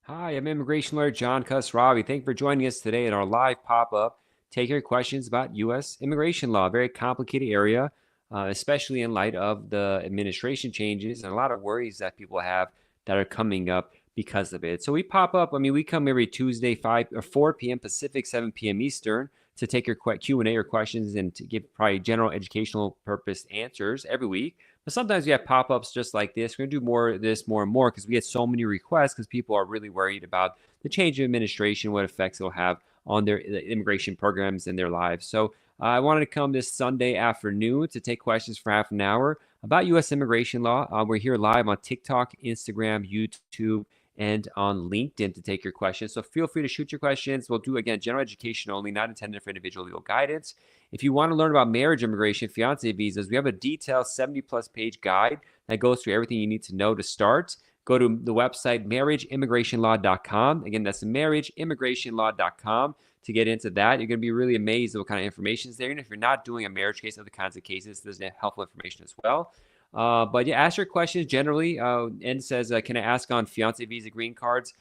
Hi, I'm immigration lawyer John Khosravi. Thank you for joining us today in our live pop-up. Take your questions about U.S. immigration law, a very complicated area, especially in light of the administration changes and a lot of worries that people have that are coming up because of it. So we pop up. We come every Tuesday, 5 or 4 p.m. Pacific, 7 p.m. Eastern, to take your Q&A or questions and to give probably general educational purpose answers every week. But sometimes we have pop-ups just like this. We're going to do more of this more and more because we get so many requests because people are really worried about the change of administration, what effects it'll have on their immigration programs and their lives. So I wanted to come this Sunday afternoon to take questions for half an hour about U.S. immigration law. We're here live on TikTok, Instagram, YouTube, and on LinkedIn to take your questions. So feel free to shoot your questions. We'll do, again, general education only, not intended for individual legal guidance. If you want to learn about marriage immigration, fiancé visas, we have a detailed 70-plus page guide that goes through everything you need to know to start. Go to the website marriageimmigrationlaw.com. Again, that's marriageimmigrationlaw.com to get into that. You're going to be really amazed at what kind of information is there. And if you're not doing a marriage case, other kinds of cases, there's helpful information as well. But yeah, ask your questions generally. N says, can I ask on fiance visa green cards?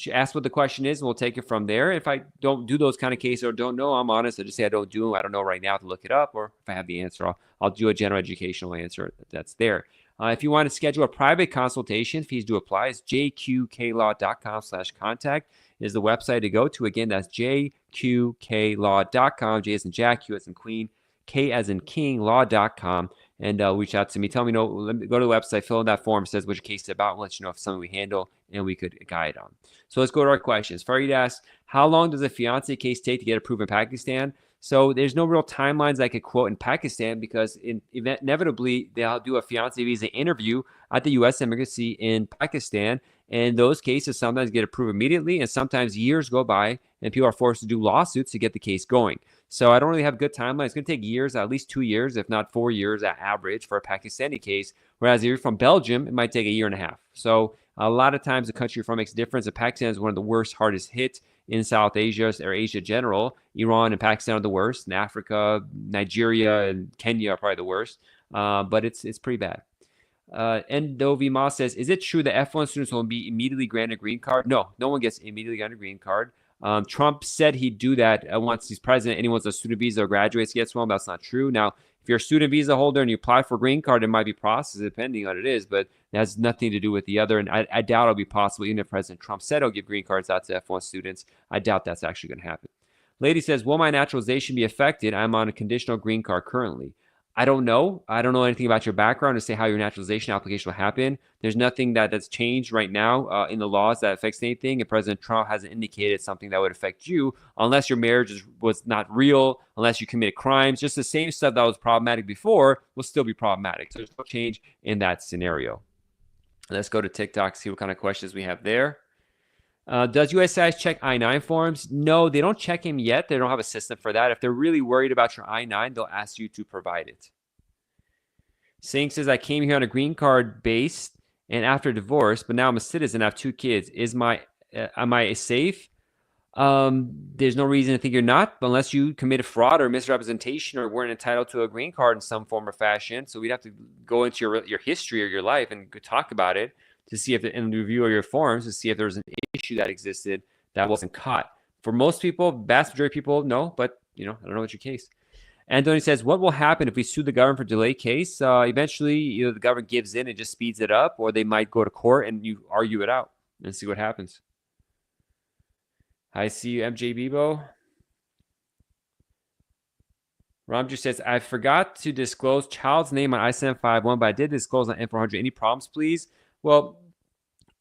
Ask what the question is, and we'll take it from there. If I don't do those kind of cases or don't know, I'm honest. I just say I don't do them. I don't know right now to look it up. Or if I have the answer, I'll do a general educational answer that's there. If you want to schedule a private consultation, fees do apply. It's jqqlaw.com/contact is the website to go to. Again, that's jqqlaw.com. J as in Jack, Q as in Queen, K as in King, law.com. And reach out to me. Tell me, let me go to the website, fill in that form, says which case it's about, and let you know if it's something we handle and we could guide on. So let's go to our questions. For you to ask, how long does a fiance case take to get approved in Pakistan? So there's no real timelines I could quote in Pakistan because inevitably they'll do a fiance visa interview at the U.S. Embassy in Pakistan. And those cases sometimes get approved immediately, and sometimes years go by and people are forced to do lawsuits to get the case going. So I don't really have a good timeline. It's going to take years, at least 2 years, if not 4 years at average for a Pakistani case. Whereas if you're from Belgium, it might take a year and a half. So a lot of times the country you're from makes a difference. And Pakistan is one of the worst, hardest hit in South Asia or Asia general. Iran and Pakistan are the worst. And Africa, Nigeria, and Kenya are probably the worst. But it's pretty bad. Endovi Ma says, is it true that F1 students will be immediately granted a green card? No one gets immediately granted a green card. Trump said he'd do that once he's president. Anyone with a student visa or graduates gets one. That's not true. Now, if you're a student visa holder and you apply for a green card, it might be processed depending on what it is, but it has nothing to do with the other. And I doubt it'll be possible, even if President Trump said he'll give green cards out to F1 students. I doubt that's actually going to happen. Lady says, will my naturalization be affected? I'm on a conditional green card currently. I don't know. I don't know anything about your background to say how your naturalization application will happen. There's nothing that's changed right now in the laws that affects anything, and President Trump hasn't indicated something that would affect you unless your marriage was not real, unless you committed crimes. Just the same stuff that was problematic before will still be problematic. So there's no change in that scenario. Let's go to TikTok, see what kind of questions we have there. Does USCIS check I-9 forms? No, they don't check him yet. They don't have a system for that. If they're really worried about your I-9, they'll ask you to provide it. Singh says, I came here on a green card base and after divorce, but now I'm a citizen. I have 2 kids. Am I safe? There's no reason to think you're not, unless you committed fraud or misrepresentation or weren't entitled to a green card in some form or fashion. So we'd have to go into your history or your life and talk about it to see if, in the review of your forms, to see if there's an issue that existed that wasn't caught. For most people, vast majority of people, no, but I don't know what's your case. Anthony says, what will happen if we sue the government for delay case? Eventually, the government gives in and just speeds it up, or they might go to court and you argue it out and see what happens. I see you, MJ Bebo. Ramju says, I forgot to disclose child's name on I-751, but I did disclose on N400. Any problems, please? Well,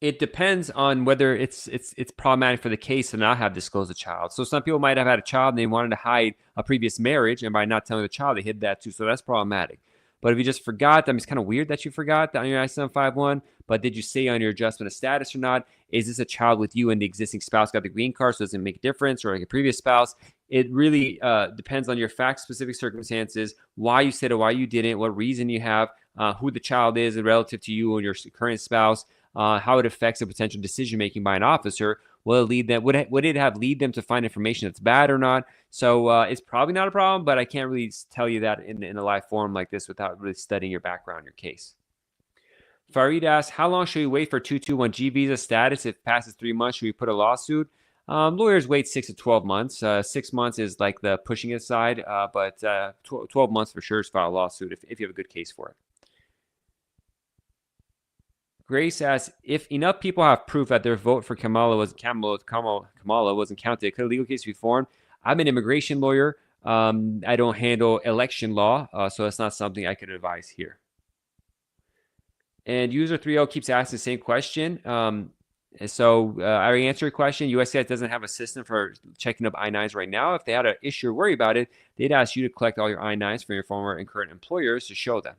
it depends on whether it's problematic for the case to not have disclosed a child. So some people might have had a child and they wanted to hide a previous marriage, and by not telling the child, they hid that too. So that's problematic. But if you just forgot, it's kind of weird that you forgot that on your I-751, but did you say on your adjustment of status or not? Is this a child with you and the existing spouse got the green card, so does it make a difference, or like a previous spouse? It really depends on your fact-specific circumstances, why you said it, why you didn't, what reason you have, who the child is relative to you and your current spouse, how it affects the potential decision-making by an officer. Will it lead them? Would it lead them to find information that's bad or not? So it's probably not a problem, but I can't really tell you that in a live forum like this without really studying your background, your case. Farid asks, how long should we wait for 221G visa status? If it passes 3 months, should we put a lawsuit? Lawyers wait 6 to 12 months. 6 months is like the pushing it side, but 12 months for sure is file a lawsuit if you have a good case for it. Grace asks, if enough people have proof that their vote for Kamala wasn't counted, could a legal case be formed? I'm an immigration lawyer. I don't handle election law, so it's not something I could advise here. And user 30 keeps asking the same question. So I already answered your question. USCIS doesn't have a system for checking up I-9s right now. If they had an issue or worry about it, they'd ask you to collect all your I-9s from your former and current employers to show them.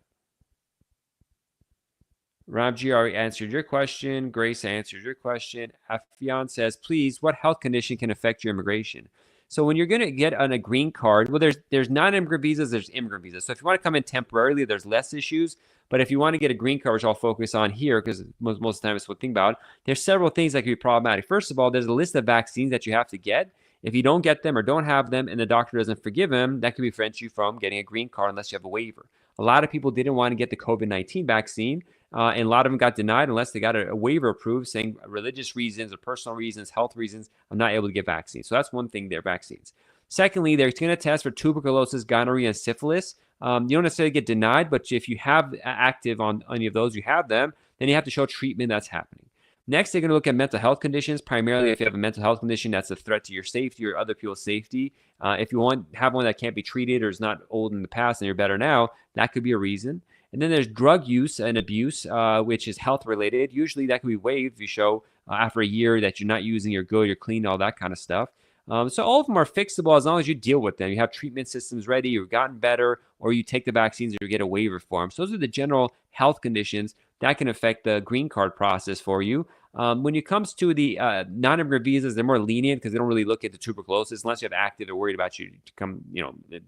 Ramji already answered your question. Grace answered your question. Afian says, please, what health condition can affect your immigration? So when you're going to get on a green card, well, there's non-immigrant visas, there's immigrant visas. So if you want to come in temporarily, there's less issues. But if you want to get a green card, which I'll focus on here because most of the time it's what I think about, there's several things that could be problematic. First of all, there's a list of vaccines that you have to get. If you don't get them or don't have them and the doctor doesn't forgive them, that could prevent you from getting a green card unless you have a waiver. A lot of people didn't want to get the COVID-19 vaccine, and a lot of them got denied unless they got a waiver approved saying religious reasons or personal reasons, health reasons, I'm not able to get vaccines. So that's one thing there, vaccines. Secondly, they're going to test for tuberculosis, gonorrhea, and syphilis. You don't necessarily get denied, but if you have active on any of those, you have them, then you have to show treatment that's happening. Next, they're going to look at mental health conditions, primarily if you have a mental health condition that's a threat to your safety or other people's safety. If you have one that can't be treated or is not old in the past and you're better now, that could be a reason. And then there's drug use and abuse, which is health related. Usually that can be waived if you show after a year that you're not using, you're good, you're clean, all that kind of stuff. So all of them are fixable as long as you deal with them. You have treatment systems ready, you've gotten better, or you take the vaccines or you get a waiver for them. So those are the general health conditions that can affect the green card process for you. When it comes to the non-immigrant visas, they're more lenient because they don't really look at the tuberculosis unless you have active. They're worried about you to come,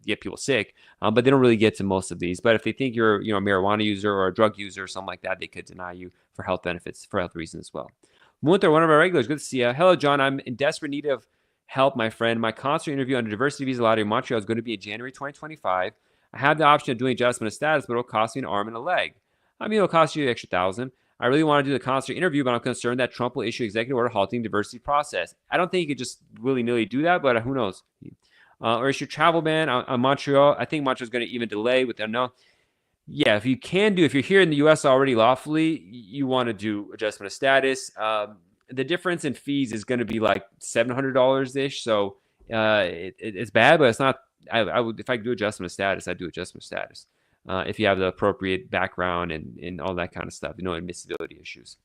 get people sick. But they don't really get to most of these. But if they think you're, a marijuana user or a drug user or something like that, they could deny you for health benefits, for health reasons as well. Munter, one of our regulars, good to see you. Hello, John. I'm in desperate need of help, my friend. My consular interview under diversity visa lottery in Montreal is going to be in January 2025. I have the option of doing adjustment of status, but it'll cost me an arm and a leg. It'll cost you the extra $1,000. I really want to do the consular interview, but I'm concerned that Trump will issue executive order halting diversity process. I don't think you could just willy-nilly do that, but who knows? Or issue travel ban on Montreal. I think Montreal's going to even delay with no. Yeah, if you're here in the U.S. already lawfully, you want to do adjustment of status. The difference in fees is going to be like $700-ish. So it's bad, but it's not. I would, if I could do adjustment of status, I'd do adjustment of status. If you have the appropriate background and all that kind of stuff, admissibility issues.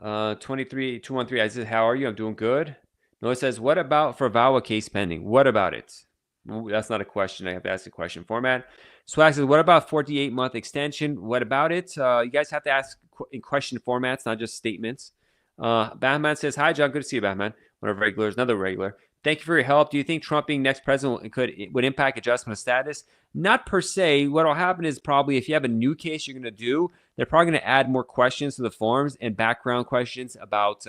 Uh, 213, I said, how are you? I'm doing good. No, it says, what about for VAWA case pending? What about it? Well, that's not a question. I have to ask a question format. Swag says, what about 48-month extension? What about it? You guys have to ask in question formats, not just statements. Batman says, hi, John. Good to see you, Batman. One of our regulars, another regular. Thank you for your help. Do you think Trump being next president would impact adjustment of status? Not per se. What will happen is probably if you have a new case you're going to do, they're probably going to add more questions to the forms and background questions about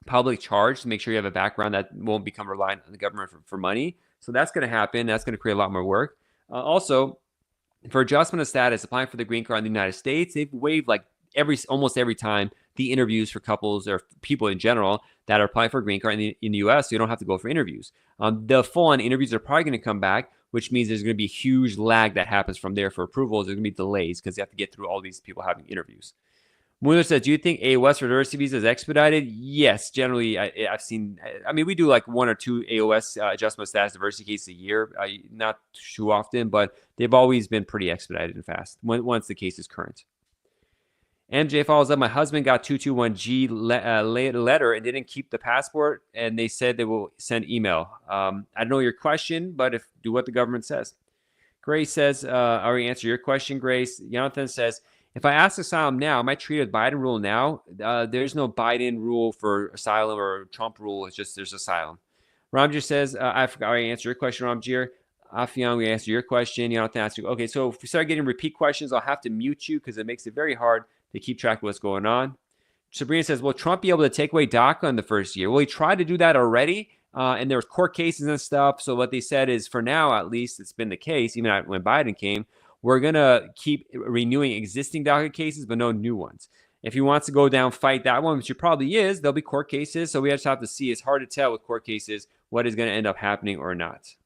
public charge to make sure you have a background that won't become reliant on the government for money. So that's going to happen. That's going to create a lot more work. Also, for adjustment of status, applying for the green card in the United States, they've waived like almost every time the interviews for couples or people in general that are applying for a green card in the U.S., so you don't have to go for interviews. The full-on interviews are probably going to come back, which means there's going to be a huge lag that happens from there for approvals. There's going to be delays because you have to get through all these people having interviews. Mueller says, do you think AOS for diversity visa is expedited? Yes, generally, I've seen. We do like 1 or 2 AOS adjustment status diversity cases a year, not too often, but they've always been pretty expedited and fast once the case is current. MJ follows up. My husband got 221G letter and didn't keep the passport, and they said they will send email. I don't know your question, but do what the government says. Grace says, I already answered your question, Grace. Jonathan says, if I ask asylum now, am I treated Biden rule now? There's no Biden rule for asylum or Trump rule. It's just there's asylum. Ramjir says, I forgot. I already answered your question, Ramjir. Afian, we answered your question. Jonathan asked you. Okay, so if we start getting repeat questions, I'll have to mute you because it makes it very hard to keep track of what's going on. Sabrina says, will Trump be able to take away DACA in the first year? Well, he tried to do that already, and there was court cases and stuff. So what they said is, for now, at least, it's been the case, even when Biden came, we're going to keep renewing existing DACA cases, but no new ones. If he wants to go down, fight that one, which he probably is, there'll be court cases. So we just have to see. It's hard to tell with court cases what is going to end up happening or not.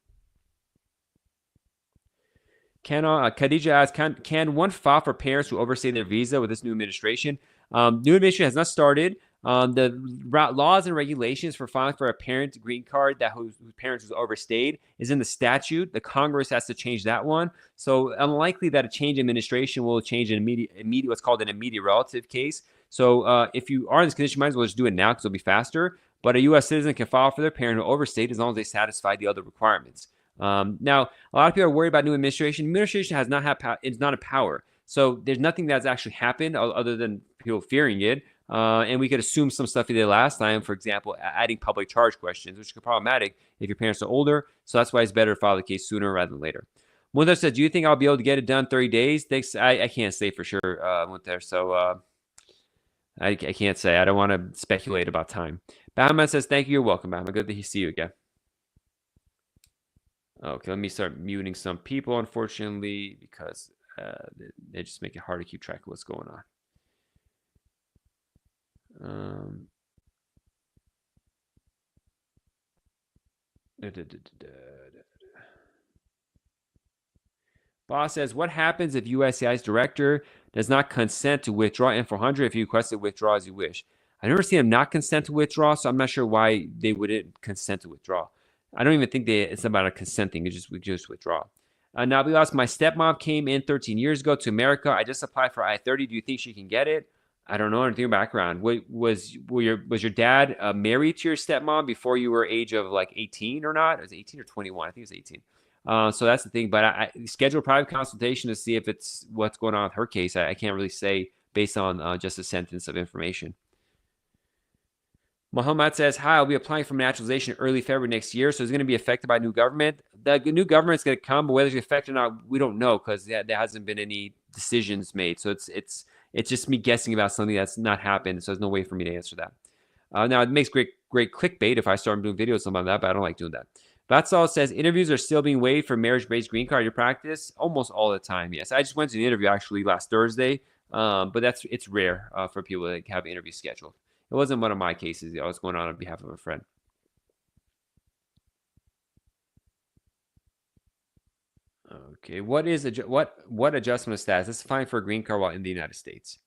Khadija asks, can one file for parents who overstay their visa with this new administration? New administration has not started. The laws and regulations for filing for a parent green card whose parents was overstayed is in the statute. The Congress has to change that one. So unlikely that a change in administration will change an immediate what's called an immediate relative case. So if you are in this condition, you might as well just do it now because it'll be faster. But a U.S. citizen can file for their parent who overstayed as long as they satisfy the other requirements. Now, a lot of people are worried about new administration. Administration has not had it's not a power. So there's nothing that's actually happened other than people fearing it. And we could assume some stuff he did last time, for example, adding public charge questions, which is problematic if your parents are older. So that's why it's better to file the case sooner rather than later. Munther said, do you think I'll be able to get it done 30 days? Thanks. I can't say for sure, Munther. So I can't say. I don't want to speculate about time. Batman says, thank you. You're welcome, Batman. Good to see you again. Okay, let me start muting some people, unfortunately, because they just make it hard to keep track of what's going on. Boss says, what happens if USCIS director does not consent to withdraw N400 if you request to withdraw as you wish? I've never seen them not consent to withdraw, so I'm not sure why they wouldn't consent to withdraw. I don't even think it's about a consenting. We just withdraw. Now, we lost my stepmom came in 13 years ago to America. I just applied for I-30. Do you think she can get it? I don't know anything about background. Was your dad married to your stepmom before you were age of like 18 or not? It was 18 or 21. I think it was 18. So that's the thing. But I scheduled a private consultation to see if it's what's going on with her case. I can't really say based on just a sentence of information. Muhammad says, hi, I'll be applying for naturalization early February next year. So it's going to be affected by new government. The new government's going to come, but whether it's affected or not, we don't know because there hasn't been any decisions made. So it's just me guessing about something that's not happened. So there's no way for me to answer that. Now, it makes great clickbait if I start doing videos about that, but I don't like doing that. Vatsal says, interviews are still being waived for marriage-based green card. Your practice? Almost all the time, yes. I just went to an interview actually last Thursday, but it's rare for people to have interviews scheduled. It wasn't one of my cases. I was going on behalf of a friend. Okay, what adjustment of status? This is fine for a green card while in the United States.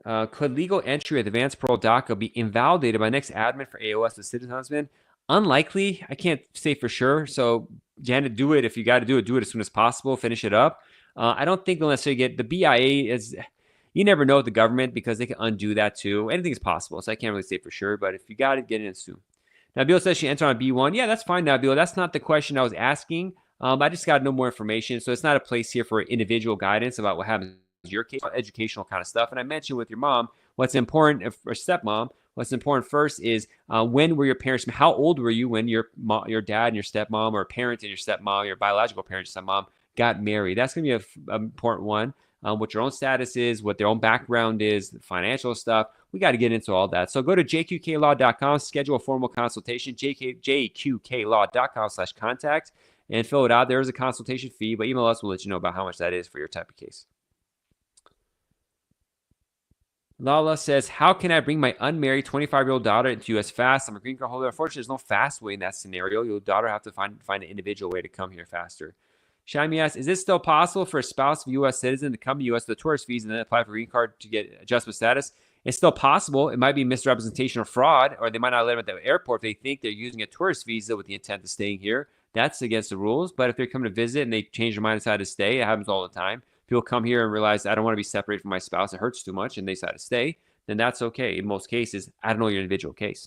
Could legal entry with advanced parole DACA be invalidated by next admin for AOS with citizen husband? Unlikely. I can't say for sure. So, Janet, do it. If you got to do it as soon as possible. Finish it up. I don't think they'll necessarily get the BIA is. You never know with the government because they can undo that too. Anything is possible, so I can't really say for sure. But if you got it, get it in soon. Nabil says she entered on B1. Yeah, that's fine, Nabil. That's not the question I was asking. I just got no more information. So it's not a place here for individual guidance about what happens in your case, educational kind of stuff. And I mentioned with your mom, what's important for stepmom, what's important first is when were your parents, how old were you when your dad and your stepmom or parent and your stepmom, your biological parent and stepmom got married? That's going to be an important one. What your own status is, what their own background is, the financial stuff. We got to get into all that. So go to jqqlaw.com, schedule a formal consultation, jqqlaw.com/contact, and fill it out. There is a consultation fee, but email us. We'll let you know about how much that is for your type of case. Lala says, how can I bring my unmarried 25-year-old daughter into U.S. fast? I'm a green card holder. Unfortunately, there's no fast way in that scenario. Your daughter have to find an individual way to come here faster. Shami asks, is it still possible for a spouse of a U.S. citizen to come to U.S. with the tourist visa and then apply for a green card to get adjustment status? It's still possible. It might be misrepresentation or fraud, or they might not let them at the airport if they think they're using a tourist visa with the intent of staying here. That's against the rules. But if they're coming to visit and they change their mind and decide to stay, it happens all the time. People come here and realize, I don't want to be separated from my spouse. It hurts too much, and they decide to stay. Then that's okay. In most cases, I don't know your individual case.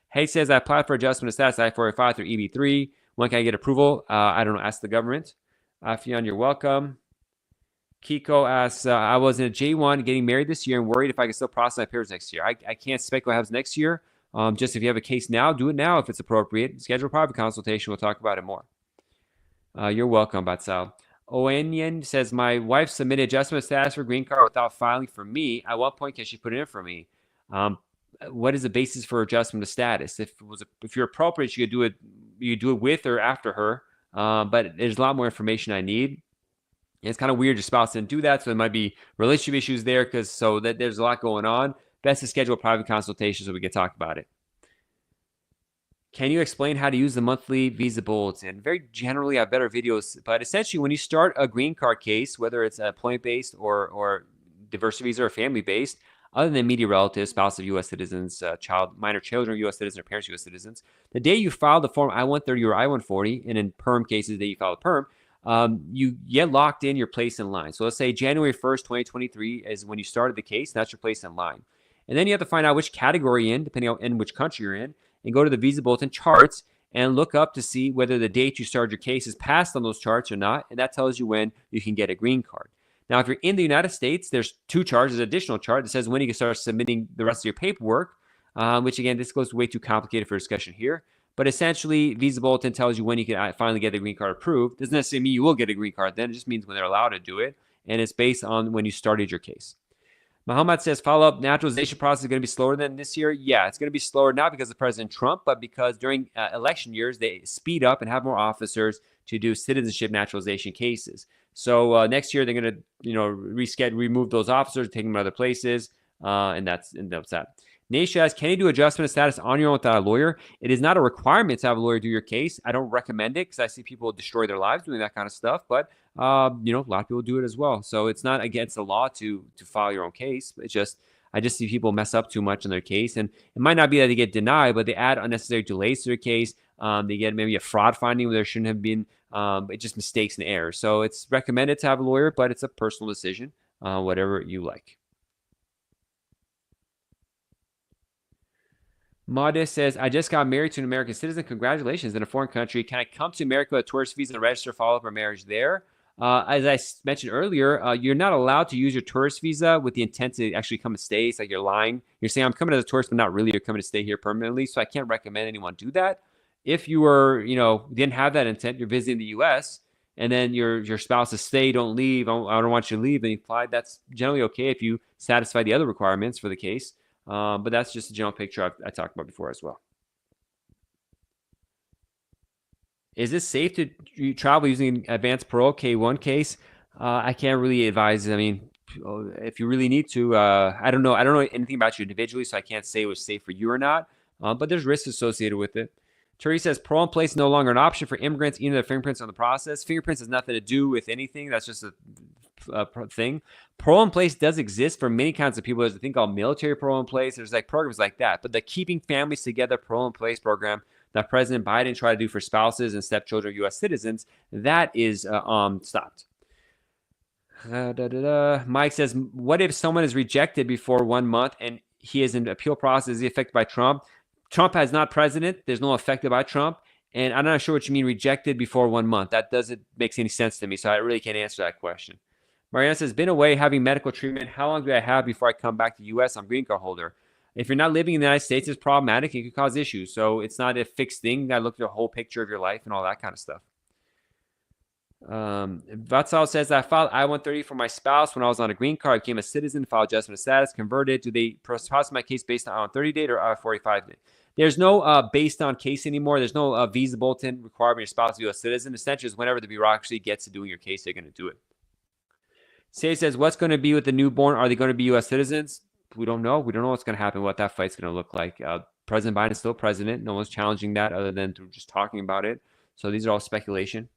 Hay says, I applied for adjustment of status I-485 through EB3. When can I get approval? I don't know. Ask the government. Afian, you're welcome. Kiko asks, I was in a J1 getting married this year and worried if I can still process my papers next year. I can't speculate what happens next year. Just if you have a case now, do it now if it's appropriate. Schedule a private consultation. We'll talk about it more. You're welcome, Batsal. Oenyan says, my wife submitted adjustment status for green card without filing for me. At what point can she put it in for me? what is the basis for adjustment of status? If you're appropriate, you could do it. You do it with or after her. But there's a lot more information I need. And it's kind of weird your spouse didn't do that, so there might be relationship issues there that there's a lot going on. Best to schedule a private consultation so we can talk about it. Can you explain how to use the monthly visa bulletin? Very generally, I have better videos, but essentially when you start a green card case, whether it's point-based or diversity visa or family-based, other than immediate relatives, spouse of U.S. citizens, minor children of U.S. citizens, or parents of U.S. citizens, the day you file the form I-130 or I-140, and in perm cases, the day you file the perm, you get locked in your place in line. So let's say January 1st, 2023 is when you started the case, and that's your place in line. And then you have to find out which category you're in, depending on in which country you're in, and go to the visa bulletin charts and look up to see whether the date you started your case is passed on those charts or not, and that tells you when you can get a green card. Now, if you're in the United States, there's two charts. There's an additional chart that says when you can start submitting the rest of your paperwork, which again, this goes way too complicated for discussion here. But essentially, Visa Bulletin tells you when you can finally get the green card approved. Doesn't necessarily mean you will get a green card then. It just means when they're allowed to do it. And it's based on when you started your case. Muhammad says, follow-up, naturalization process is going to be slower than this year. Yeah, it's going to be slower, not because of President Trump, but because during election years, they speed up and have more officers to do citizenship naturalization cases. So next year, they're going to, remove those officers, take them to other places, and that's that. Naisha asks, can you do adjustment of status on your own without a lawyer? It is not a requirement to have a lawyer do your case. I don't recommend it because I see people destroy their lives doing that kind of stuff. But, a lot of people do it as well. So it's not against the law to file your own case. It's just, I just see people mess up too much in their case. And it might not be that they get denied, but they add unnecessary delays to their case. They get maybe a fraud finding where there shouldn't have been. It's just mistakes and errors. So it's recommended to have a lawyer, but it's a personal decision, whatever you like. Modest says, I just got married to an American citizen. Congratulations, in a foreign country. Can I come to America with a tourist visa and register, follow up our marriage there? As I mentioned earlier, you're not allowed to use your tourist visa with the intent to actually come and stay. It's like you're lying. You're saying, I'm coming as a tourist, but not really. You're coming to stay here permanently. So I can't recommend anyone do that. If you were, didn't have that intent, you're visiting the U.S., and then your spouse says, stay, don't leave, I don't want you to leave, and you apply, that's generally okay if you satisfy the other requirements for the case. But that's just a general picture I talked about before as well. Is this safe to travel using advanced parole K1 case? I can't really advise. I mean, if you really need to, I don't know anything about you individually, so I can't say it was safe for you or not. But there's risks associated with it. Terry says, parole in place is no longer an option for immigrants, even though their fingerprints on the process. Fingerprints has nothing to do with anything. That's just a thing. Parole in place does exist for many kinds of people. There's a thing called military parole in place. There's like programs like that. But the Keeping Families Together parole in place program that President Biden tried to do for spouses and stepchildren of U.S. citizens, that is stopped. Mike says, what if someone is rejected before 1 month and he is in appeal process? Is he affected by Trump? Trump is not president. There's no affected by Trump. And I'm not sure what you mean rejected before 1 month. That doesn't make any sense to me, so I really can't answer that question. Mariana says, been away having medical treatment. How long do I have before I come back to the U.S.? I'm green card holder. If you're not living in the United States, it's problematic. It could cause issues. So it's not a fixed thing. You got to look at the whole picture of your life and all that kind of stuff. Vatsal says, I filed I-130 for my spouse when I was on a green card. I became a citizen, filed adjustment of status, converted. Do they process my case based on I-130 date or I-45 date? There's no based on case anymore. There's no visa bulletin requirement your spouse to be a citizen. Essentially, is whenever the bureaucracy gets to doing your case, they're going to do it. Say says, what's going to be with the newborn? Are they going to be U.S. citizens? We don't know. We don't know what's going to happen, what that fight's going to look like. President Biden is still president. No one's challenging that other than through just talking about it. So these are all speculation.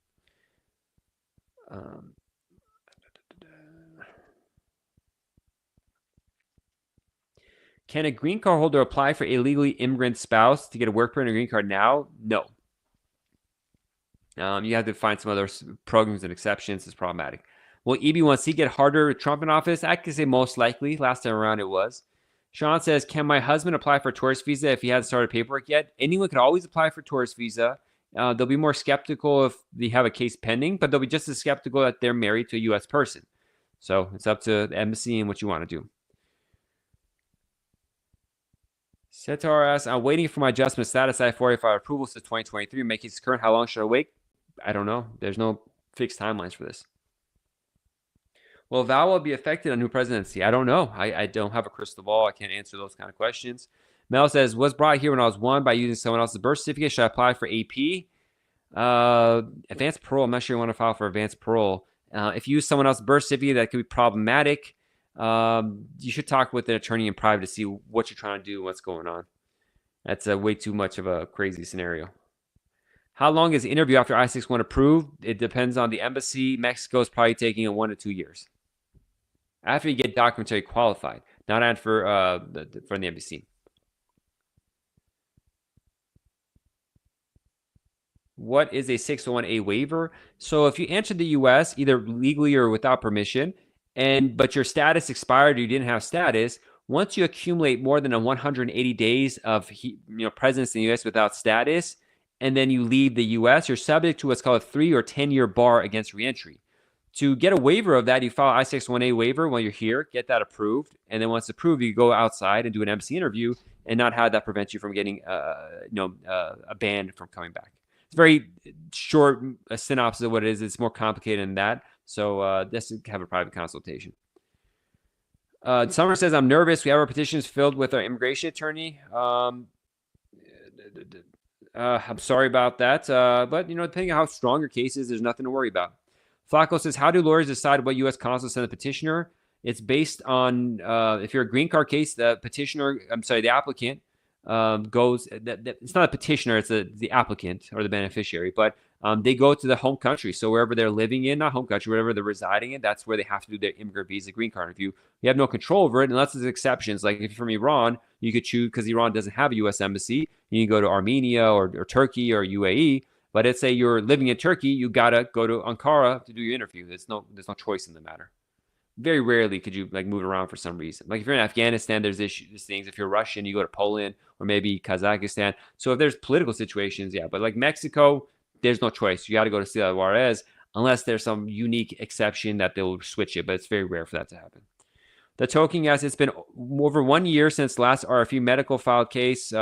Can a green card holder apply for illegally immigrant spouse to get a work permit and a green card now? No. You have to find some other programs and exceptions. It's problematic. Will EB1C get harder with Trump in office? I could say most likely. Last time around it was. Sean says, can my husband apply for a tourist visa if he hasn't started paperwork yet? Anyone could always apply for a tourist visa. They'll be more skeptical if they have a case pending, but they'll be just as skeptical that they're married to a U.S. person. So it's up to the embassy and what you want to do. Setar asks, I'm waiting for my adjustment status I-45 approval since 2023. Make it current. How long should I wait? I don't know. There's no fixed timelines for this. Will VAWA be affected on new presidency? I don't know. I don't have a crystal ball. I can't answer those kind of questions. Mel says, was brought here when I was 1 by using someone else's birth certificate. Should I apply for AP? Advanced parole. I'm not sure you want to file for advanced parole. If you use someone else's birth certificate, that could be problematic. You should talk with an attorney in private to see what you're trying to do, what's going on. That's way too much of a crazy scenario. How long is the interview after I-61 approved? It depends on the embassy. Mexico is probably taking 1 to 2 years. After you get documentary qualified, not after from the embassy. What is a 601A waiver? So if you entered the U.S. either legally or without permission, but your status expired or you didn't have status, once you accumulate more than 180 days of presence in the U.S. without status, and then you leave the U.S., you're subject to what's called a 3 or 10-year bar against reentry. To get a waiver of that, you file I-601A waiver while you're here, get that approved, and then once approved, you go outside and do an embassy interview and not have that prevent you from getting a ban from coming back. It's very short synopsis of what it is. It's more complicated than that. So just have a private consultation. Summer says, I'm nervous. We have our petitions filled with our immigration attorney. I'm sorry about that. But, depending on how strong your case is, there's nothing to worry about. Flacco says, how do lawyers decide what U.S. consul to send a petitioner? It's based on, if you're a green card case, the applicant goes, it's not a petitioner, it's the applicant or the beneficiary, but they go to the home country. So wherever they're living in, not home country, wherever they're residing in, that's where they have to do their immigrant visa green card review. You have no control over it unless there's exceptions. Like if you're from Iran, you could choose, because Iran doesn't have a U.S. embassy, you can go to Armenia or Turkey or UAE. But let's say you're living in Turkey, you gotta go to Ankara to do your interview. There's no choice in the matter. Very rarely could you move around for some reason. Like if you're in Afghanistan, there's things. If you're Russian, you go to Poland or maybe Kazakhstan. So if there's political situations, yeah. But like Mexico, there's no choice. You got to go to Ciudad Juarez unless there's some unique exception that they'll switch it. But it's very rare for that to happen. The token, as it's been over 1 year since last RFE medical filed case.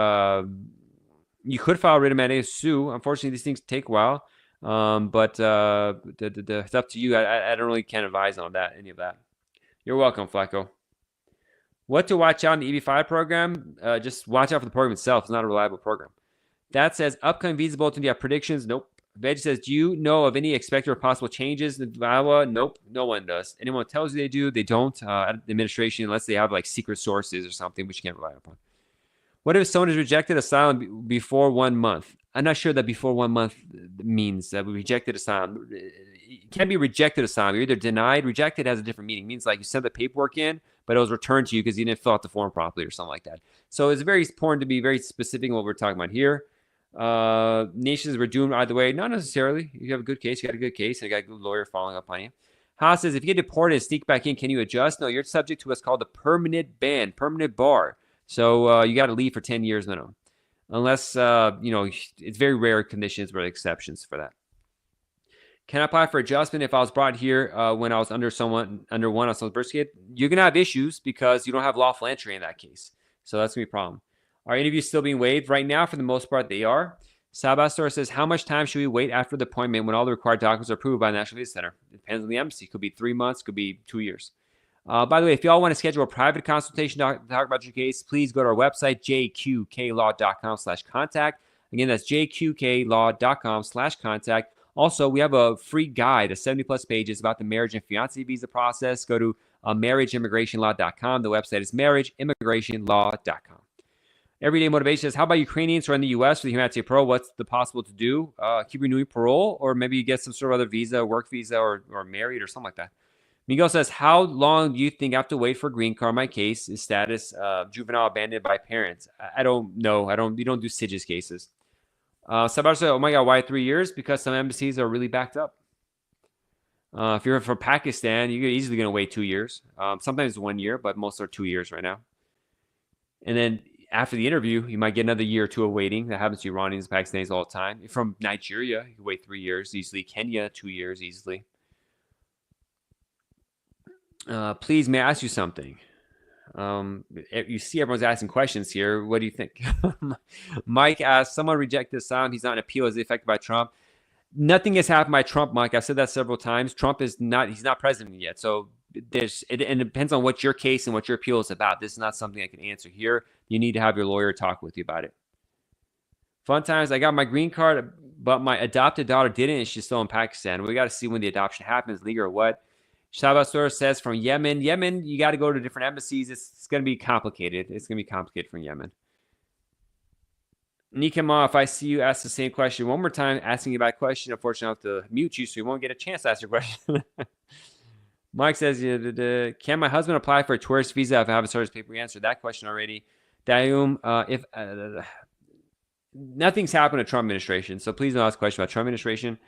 You could file writ of mandamus sue. Unfortunately, these things take a while. But it's up to you. I don't really can't advise on that, any of that. You're welcome, Flacco. What to watch out in the EB-5 program? Just watch out for the program itself. It's not a reliable program. That says, upcoming visa bulletin, do you have predictions? Nope. Veg says, do you know of any expected or possible changes in VAWA? Nope. No one does. Anyone tells you they do, they don't. The administration, unless they have secret sources or something, which you can't rely upon. What if someone is rejected asylum before 1 month? I'm not sure that before 1 month means that we rejected asylum. It can't be rejected asylum. You're either denied. Rejected has a different meaning. It means you sent the paperwork in, but it was returned to you because you didn't fill out the form properly or something like that. So it's very important to be very specific in what we're talking about here. Nations were doomed either way. Not necessarily. You have a good case. You got a good case. And you got a good lawyer following up on you. Haas says, if you get deported and sneak back in, can you adjust? No, you're subject to what's called a permanent ban, permanent bar. So you got to leave for 10 years minimum. Unless, it's very rare conditions where exceptions for that. Can I apply for adjustment if I was brought here when I was under one on someone's birth certificate? You're going to have issues because you don't have lawful entry in that case. So that's going to be a problem. Are interviews still being waived? Right now, for the most part, they are. Sabastor says, how much time should we wait after the appointment when all the required documents are approved by the National Visa Center? It depends on the embassy. It could be 3 months, could be 2 years. By the way, if y'all want to schedule a private consultation to talk about your case, please go to our website, jqqlaw.com/contact. Again, that's jqqlaw.com/contact. Also, we have a free guide of 70-plus pages about the marriage and fiancé visa process. Go to marriageimmigrationlaw.com. The website is marriageimmigrationlaw.com. Everyday Motivation says, how about Ukrainians who are in the U.S. for the humanitarian parole? What's the possible to do? Keep renewing parole, or maybe you get some sort of other visa, work visa, or married or something like that. Miguel says, how long do you think I have to wait for a green card? My case is status juvenile abandoned by parents. I don't know. We don't do SIGIS cases. Sabar said, oh my God, why 3 years? Because some embassies are really backed up. If you're from Pakistan, you're easily going to wait 2 years. Sometimes 1 year, but most are 2 years right now. And then after the interview, you might get another year or two of waiting. That happens to Iranians and Pakistanis all the time. If from Nigeria, you can wait 3 years easily. Kenya, 2 years easily. Please, may I ask you something? You see everyone's asking questions here. What do you think? Mike asks, someone rejected asylum. He's not in appeal. Is it affected by Trump? Nothing has happened by Trump, Mike. I've said that several times. Trump is not, he's not president yet. So it depends on what your case and what your appeal is about. This is not something I can answer here. You need to have your lawyer talk with you about it. Fun times. I got my green card, but my adopted daughter didn't, and she's still in Pakistan. We got to see when the adoption happens, legal or what. Shabasur says from Yemen. Yemen, you got to go to different embassies. It's going to be complicated. It's going to be complicated from Yemen. Nikama, if I see you ask the same question one more time, asking you about a question, unfortunately, I'll have to mute you so you won't get a chance to ask your question. Mike says, can my husband apply for a tourist visa if I haven't started his paper? We answered that question already. Dayum, if nothing's happened to Trump administration, so please don't ask a question about Trump administration.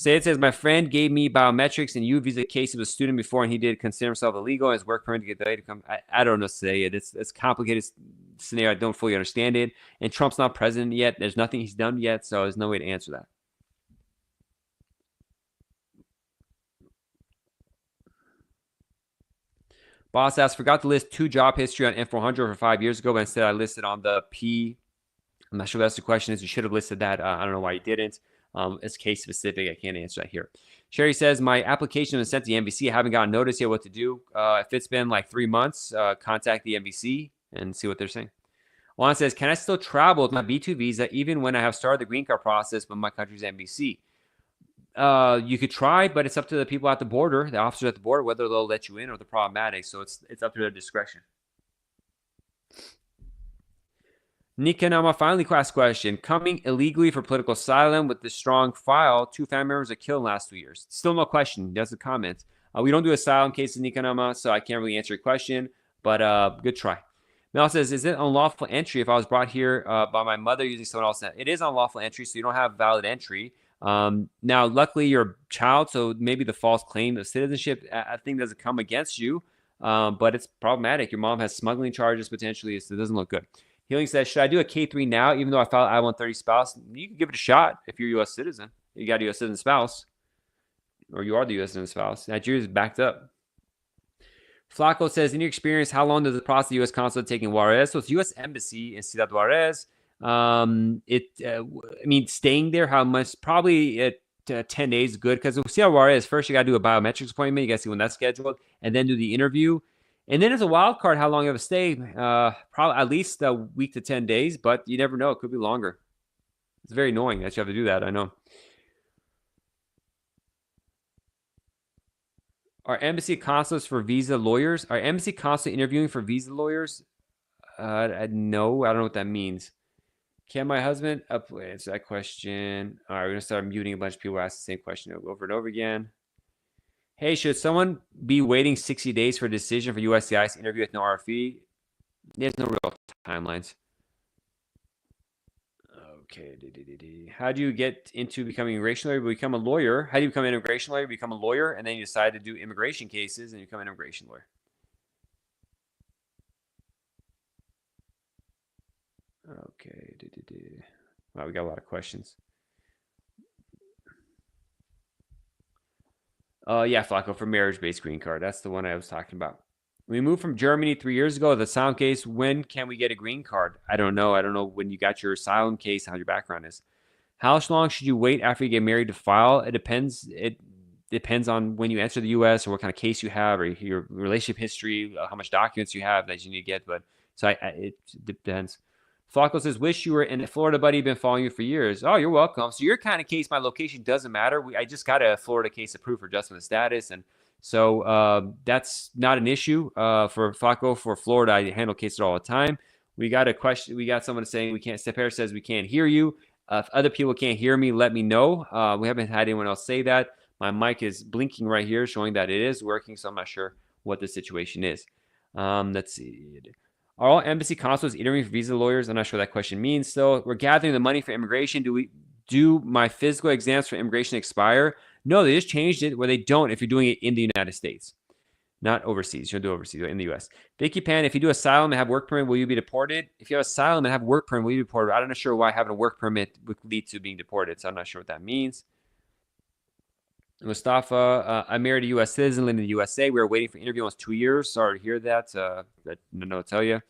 It says, my friend gave me biometrics and U visa case of a student before, and he did consider himself illegal and his work permit to get delayed to come. I don't know to say it. It's a complicated scenario. I don't fully understand it. And Trump's not president yet. There's nothing he's done yet, so there's no way to answer that. Boss asks, forgot to list 2 job history on N400 for 5 years ago, but instead I listed on the P. I'm not sure what that's the question is. You should have listed that. I don't know why you didn't. It's case specific. I can't answer that here. Sherry says, my application was sent to the NBC. I haven't gotten notice yet what to do. If it's been like 3 months, contact the NBC and see what they're saying. Juan says, can I still travel with my B2 visa even when I have started the green card process with my country's NBC? You could try, but it's up to the people at the border, the officers at the border, whether they'll let you in or they're problematic. So it's up to their discretion. Nikanama finally asked question. Coming illegally for political asylum with this strong file, 2 family members are killed in the last 2 years. Still no question. That's a comment. We don't do asylum cases, Nikanama, so I can't really answer your question, but good try. Mel says, is it unlawful entry if I was brought here by my mother using someone else? It is unlawful entry, so you don't have valid entry. Now, luckily, you're a child, so maybe the false claim of citizenship, I think, doesn't come against you, but it's problematic. Your mom has smuggling charges potentially, so it doesn't look good. Healing says, should I do a K3 now, even though I filed I-130 spouse? You can give it a shot if you're a U.S. citizen. You got a U.S. citizen spouse, or you are the U.S. citizen spouse. Nigeria is backed up. Flaco says, in your experience, how long does the process of the U.S. consulate take in Juarez? So it's U.S. Embassy in Ciudad Juarez. I mean, staying there, how much? Probably 10 days is good, because we'll see how Juarez. First, you got to do a biometrics appointment. You got to see when that's scheduled, and then do the interview. And then as a wild card, how long you have to stay? Probably at least a week to 10 days, but you never know. It could be longer. It's very annoying that you have to do that. I know. Are embassy consulates for visa lawyers? Are embassy consulate interviewing for visa lawyers? No, I don't know what that means. Can my husband answer that question? All right, we're going to start muting a bunch of people who ask the same question over and over again. Hey, should someone be waiting 60 days for a decision for USCIS interview with no RFE? There's no real timelines. Okay. How do you get into becoming an immigration lawyer? Become a lawyer. How do you become an immigration lawyer? Become a lawyer, and then you decide to do immigration cases, and you become an immigration lawyer. Okay. Wow, we got a lot of questions. Yeah, Flacco, for marriage-based green card. That's the one I was talking about. We moved from Germany 3 years ago. The asylum case, when can we get a green card? I don't know. I don't know when you got your asylum case, how your background is. How long should you wait after you get married to file? It depends. It depends on when you enter the U.S. or what kind of case you have, or your relationship history, how much documents you have that you need to get. But so it depends. Flacco says, wish you were in Florida, buddy. Been following you for years. Oh, you're welcome. So your kind of case, my location doesn't matter. I just got a Florida case approved for adjustment of status. And so that's not an issue for Flacco. For Florida, I handle cases all the time. We got a question. We got someone saying we can't. Stepper says we can't hear you. If other people can't hear me, let me know. We haven't had anyone else say that. My mic is blinking right here, showing that it is working. So I'm not sure what the situation is. Let's see. Are all embassy consulates interviewing for visa lawyers? I'm not sure what that question means. So we're gathering the money for immigration. Do my physical exams for immigration expire? No, they just changed it where they don't if you're doing it in the United States, not overseas. You'll do overseas in the U.S. Vicky Pan, if you do asylum and have work permit, will you be deported? If you have asylum and have work permit, will you be deported? I'm not sure why having a work permit would lead to being deported, so I'm not sure what that means. Mustafa, I married a U.S. citizen living in the USA. We were waiting for interview almost 2 years. Sorry to hear that. I don't know what to tell you.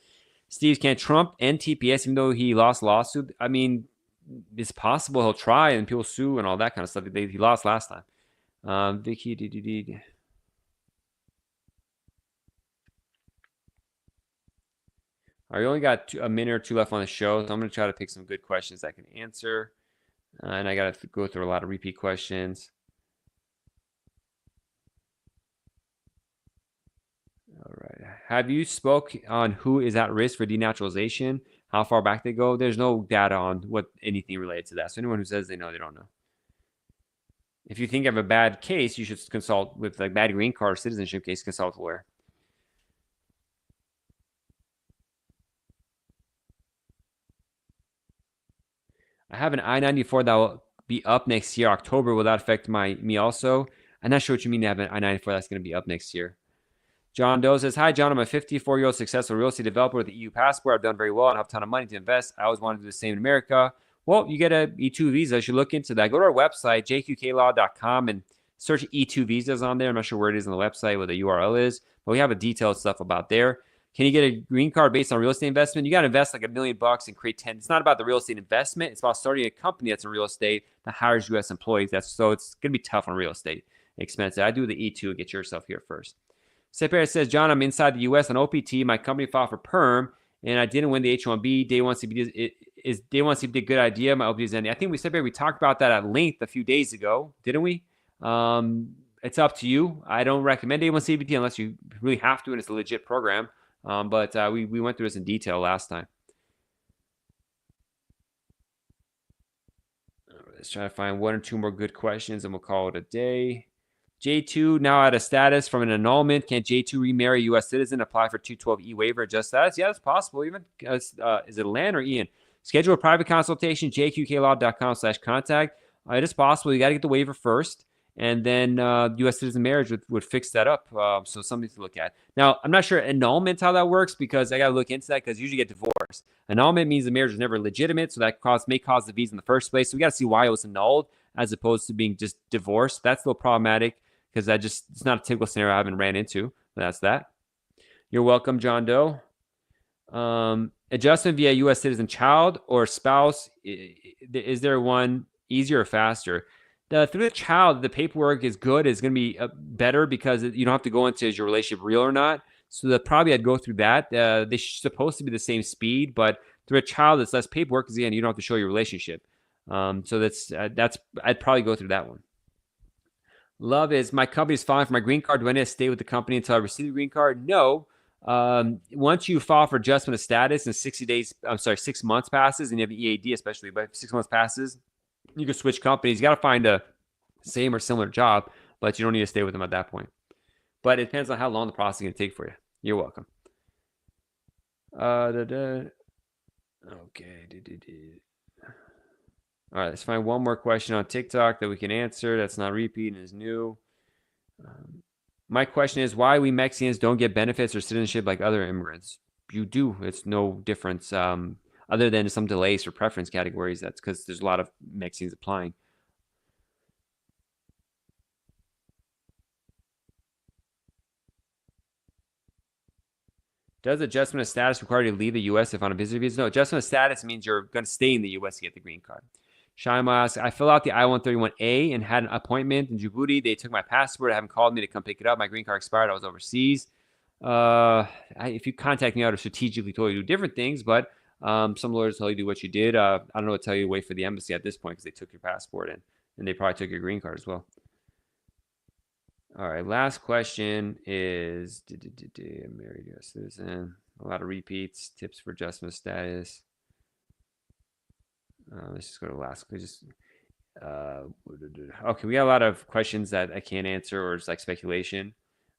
Steve, can Trump end TPS even though he lost lawsuit? I mean, it's possible he'll try and people sue and all that kind of stuff. He lost last time. Vicky, We only got a minute or two left on the show, so I'm going to try to pick some good questions I can answer. And I got to go through a lot of repeat questions. All right. Have you spoke on who is at risk for denaturalization? How far back they go? There's no data on what anything related to that. So anyone who says they know, they don't know. If you think you have a bad case, you should consult with like bad green card or citizenship case, consult with a lawyer. I have an I-94 that will be up next year, October. Will that affect me also? I'm not sure what you mean to have an I-94 that's going to be up next year. John Doe says, hi, John. I'm a 54-year-old successful real estate developer with an EU passport. I've done very well and have a ton of money to invest. I always wanted to do the same in America. Well, you get an E2 visa. You should look into that. Go to our website, jqqlaw.com, and search E2 visas on there. I'm not sure where it is on the website, what the URL is, but we have a detailed stuff about there. Can you get a green card based on real estate investment? You got to invest like $1 million and create 10. It's not about the real estate investment. It's about starting a company that's in real estate that hires U.S. employees. So it's going to be tough on real estate. Expensive. I do the E2 and get yourself here first. Separa says, John, I'm inside the U.S. on OPT. My company filed for perm, and I didn't win the H-1B. Day one CPT is day one CPT a good idea? My OPT is ending. I think we talked about that at length a few days ago, didn't we? It's up to you. I don't recommend day one CPT unless you really have to, and it's a legit program. But we went through this in detail last time. Let's try to find one or two more good questions, and we'll call it a day. J2 now at a status from an annulment. Can J2 remarry U.S. citizen, apply for 212E waiver, adjust status? Yeah, that's possible. Even is it Lan or Ian? Schedule a private consultation, jqqlaw.com/contact. It is possible. You got to get the waiver first, and then U.S. citizen marriage would fix that up. So something to look at. Now, I'm not sure annulment how that works because I got to look into that because you usually get divorced. Annulment means the marriage was never legitimate, so that may cause the visa in the first place. So we got to see why it was annulled as opposed to being just divorced. That's a little problematic because it's not a typical scenario I haven't ran into. But that's that. You're welcome, John Doe. Adjustment via U.S. citizen child or spouse, is there one easier or faster? Through the child, the paperwork is good. It's going to be better because you don't have to go into is your relationship real or not. So probably I'd go through that. They're supposed to be the same speed, but through a child, it's less paperwork because again, you don't have to show your relationship. So that's I'd probably go through that one. Love is my company's filing for my green card. Do I need to stay with the company until I receive the green card? No. Once you file for adjustment of status and 6 months passes and you have EAD, especially, but 6 months passes, you can switch companies. You got to find a same or similar job, but you don't need to stay with them at that point. But it depends on how long the process is going to take for you. You're welcome. Okay. All right, let's find one more question on TikTok that we can answer. That's not repeat and is new. My question is why we Mexicans don't get benefits or citizenship like other immigrants. You do. It's no difference other than some delays for preference categories. That's because there's a lot of Mexicans applying. Does adjustment of status require you to leave the U.S. if on a visitor visa? No, adjustment of status means you're going to stay in the U.S. to get the green card. Shaima asks, I filled out the I-131A and had an appointment in Djibouti. They took my passport. I haven't called me to come pick it up. My green card expired. I was overseas. If you contact me, I would have strategically told you to do different things, but some lawyers tell you to do what you did. I don't know what to tell you to wait for the embassy at this point because they took your passport and they probably took your green card as well. All right, last question is, married U.S. citizen. A lot of repeats, tips for adjustment of status. Let's just go to the last. Okay, we got a lot of questions that I can't answer or it's like speculation.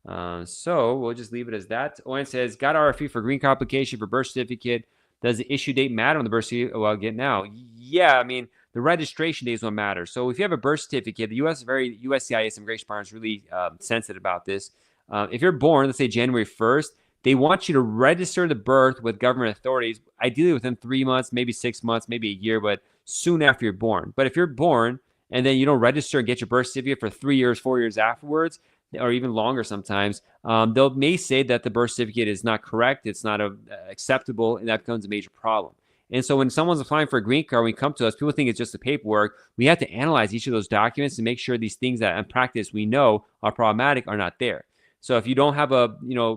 So we'll just leave it as that. Owen says, got RFE for green card application for birth certificate. Does the issue date matter on the birth certificate? Well, get now. Yeah, I mean, the registration days won't matter. So if you have a birth certificate, the USCIS immigration department is really sensitive about this. If you're born, let's say January 1st, they want you to register the birth with government authorities, ideally within 3 months, maybe 6 months, maybe a year, but soon after you're born. But if you're born and then you don't register and get your birth certificate for 3 years, 4 years afterwards, or even longer sometimes, may say that the birth certificate is not correct, it's not acceptable, and that becomes a major problem. And so when someone's applying for a green card, when we come to us, people think it's just the paperwork. We have to analyze each of those documents and make sure these things that in practice we know are problematic are not there. So if you don't have a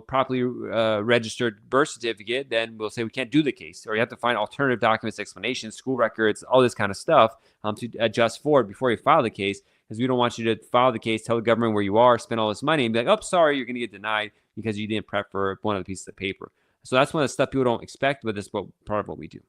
properly registered birth certificate, then we'll say we can't do the case, or you have to find alternative documents, explanations, school records, all this kind of stuff to adjust for it before you file the case, because we don't want you to file the case, tell the government where you are, spend all this money, and be like, oh, sorry, you're going to get denied because you didn't prep for one of the pieces of paper. So that's one of the stuff people don't expect, but this is part of what we do.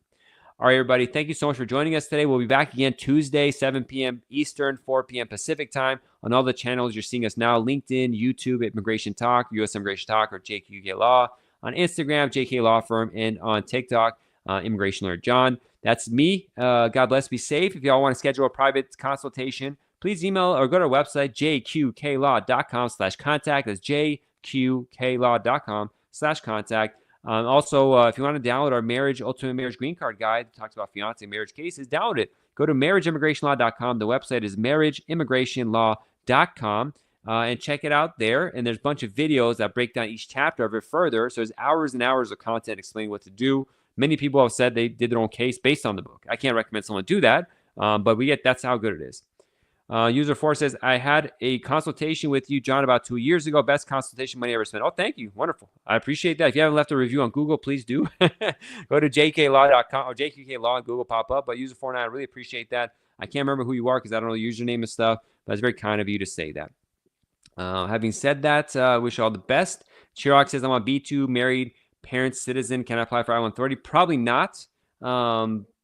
All right, everybody, thank you so much for joining us today. We'll be back again Tuesday, 7 p.m. Eastern, 4 p.m. Pacific time on all the channels you're seeing us now: LinkedIn, YouTube, Immigration Talk, U.S. Immigration Talk, or JQK Law, on Instagram, JK Law Firm, and on TikTok, Immigration Lawyer John. That's me. God bless. Be safe. If y'all want to schedule a private consultation, please email or go to our website, jqqlaw.com/contact. That's jqqlaw.com/contact. Also, if you want to download our Ultimate Marriage Green Card Guide, that talks about fiancé marriage cases, download it. Go to marriageimmigrationlaw.com. The website is marriageimmigrationlaw.com, and check it out there. And there's a bunch of videos that break down each chapter of it further. So there's hours and hours of content explaining what to do. Many people have said they did their own case based on the book. I can't recommend someone do that, but that's how good it is. User 4 says, I had a consultation with you, John, about 2 years ago. Best consultation money ever spent. Oh, thank you. Wonderful. I appreciate that. If you haven't left a review on Google, please do. Go to jklaw.com or JQK Law and Google pop up. But user 4 and I really appreciate that. I can't remember who you are because I don't know the username and stuff, but it's very kind of you to say that. Having said that, wish you all the best. Chirag says, I'm on B2, married, parent, citizen. Can I apply for I-130? Probably not.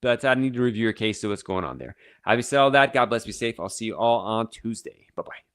But I need to review your case, so what's going on there. Having said all that, God bless, be safe. I'll see you all on Tuesday. Bye-bye.